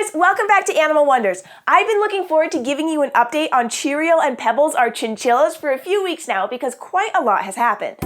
guys, welcome back to Animal Wonders. I've been looking forward to giving you an update on Cheerio and Pebbles, our chinchillas, for a few weeks now because quite a lot has happened.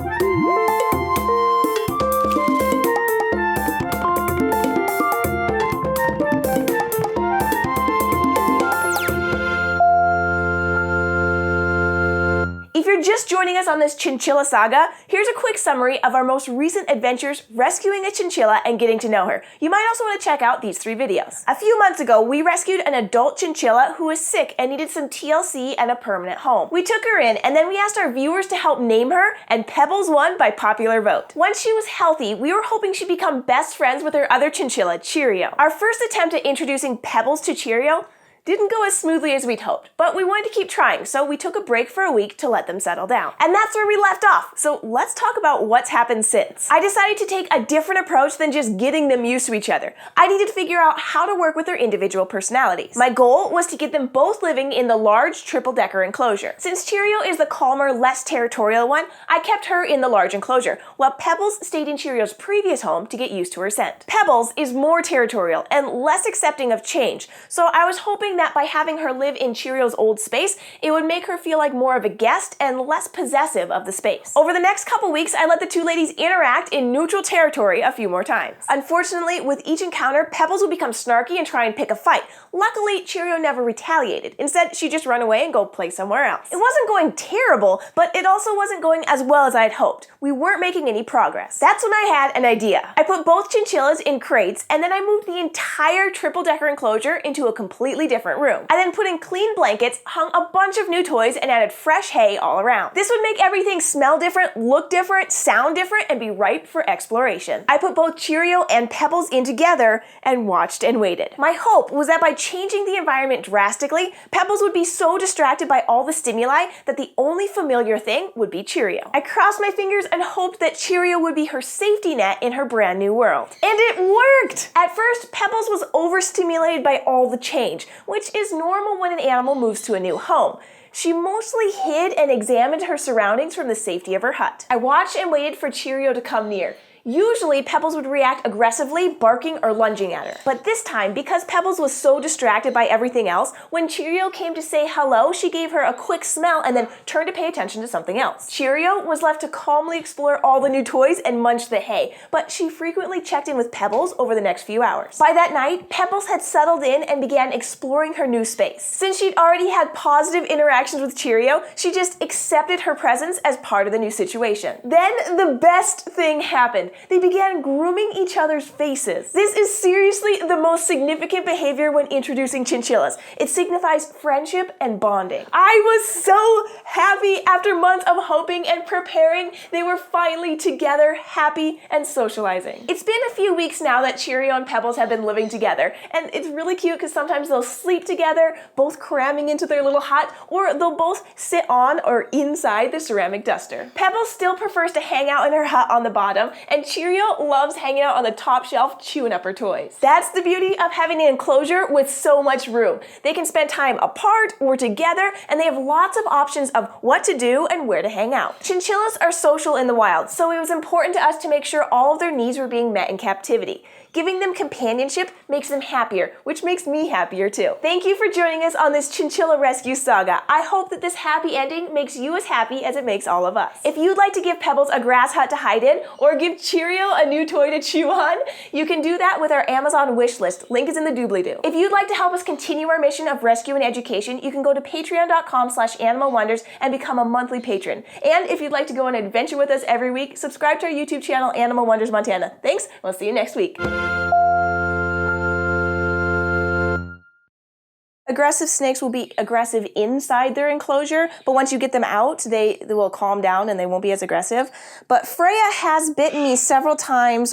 If you're just joining us on this chinchilla saga, here's a quick summary of our most recent adventures rescuing a chinchilla and getting to know her. You might also want to check out these 3 videos. A few months ago, we rescued an adult chinchilla who was sick and needed some TLC and a permanent home. We took her in and then we asked our viewers to help name her, and Pebbles won by popular vote. Once she was healthy, we were hoping she'd become best friends with her other chinchilla, Cheerio. Our first attempt at introducing Pebbles to Cheerio didn't go as smoothly as we'd hoped, but we wanted to keep trying, so we took a break for a week to let them settle down. And that's where we left off, so let's talk about what's happened since. I decided to take a different approach than just getting them used to each other. I needed to figure out how to work with their individual personalities. My goal was to get them both living in the large triple-decker enclosure. Since Cheerio is the calmer, less territorial one, I kept her in the large enclosure, while Pebbles stayed in Cheerio's previous home to get used to her scent. Pebbles is more territorial and less accepting of change, so I was hoping that by having her live in Cheerio's old space, it would make her feel like more of a guest and less possessive of the space. Over the next couple weeks, I let the two ladies interact in neutral territory a few more times. Unfortunately, with each encounter, Pebbles would become snarky and try and pick a fight. Luckily, Cheerio never retaliated. Instead, she'd just run away and go play somewhere else. It wasn't going terrible, but it also wasn't going as well as I'd hoped. We weren't making any progress. That's when I had an idea. I put both chinchillas in crates, and then I moved the entire triple-decker enclosure into a completely different room. I then put in clean blankets, hung a bunch of new toys, and added fresh hay all around. This would make everything smell different, look different, sound different, and be ripe for exploration. I put both Cheerio and Pebbles in together and watched and waited. My hope was that by changing the environment drastically, Pebbles would be so distracted by all the stimuli that the only familiar thing would be Cheerio. I crossed my fingers and hoped that Cheerio would be her safety net in her brand new world. And it worked! At first, Pebbles was overstimulated by all the change, which is normal when an animal moves to a new home. She mostly hid and examined her surroundings from the safety of her hut. I watched and waited for Cheerio to come near. Usually, Pebbles would react aggressively, barking or lunging at her. But this time, because Pebbles was so distracted by everything else, when Cheerio came to say hello, she gave her a quick smell and then turned to pay attention to something else. Cheerio was left to calmly explore all the new toys and munch the hay, but she frequently checked in with Pebbles over the next few hours. By that night, Pebbles had settled in and began exploring her new space. Since she'd already had positive interactions with Cheerio, she just accepted her presence as part of the new situation. Then the best thing happened. They began grooming each other's faces. This is seriously the most significant behavior when introducing chinchillas. It signifies friendship and bonding. I was so happy after months of hoping and preparing. They were finally together, happy and socializing. It's been a few weeks now that Cheerio and Pebbles have been living together, and it's really cute because sometimes they'll sleep together, both cramming into their little hut, or they'll both sit on or inside the ceramic duster. Pebbles still prefers to hang out in her hut on the bottom, and Cheerio loves hanging out on the top shelf chewing up her toys. That's the beauty of having an enclosure with so much room. They can spend time apart or together, and they have lots of options of what to do and where to hang out. Chinchillas are social in the wild, so it was important to us to make sure all of their needs were being met in captivity. Giving them companionship makes them happier, which makes me happier too. Thank you for joining us on this chinchilla rescue saga. I hope that this happy ending makes you as happy as it makes all of us. If you'd like to give Pebbles a grass hut to hide in, or give Cheerio a new toy to chew on, you can do that with our Amazon wish list. Link is in the doobly-doo. If you'd like to help us continue our mission of rescue and education, you can go to patreon.com/animalwonders and become a monthly patron. And if you'd like to go on an adventure with us every week, subscribe to our YouTube channel, Animal Wonders Montana. Thanks, we'll see you next week. Aggressive snakes will be aggressive inside their enclosure, but once you get them out, they will calm down and they won't be as aggressive. But Freya has bitten me several times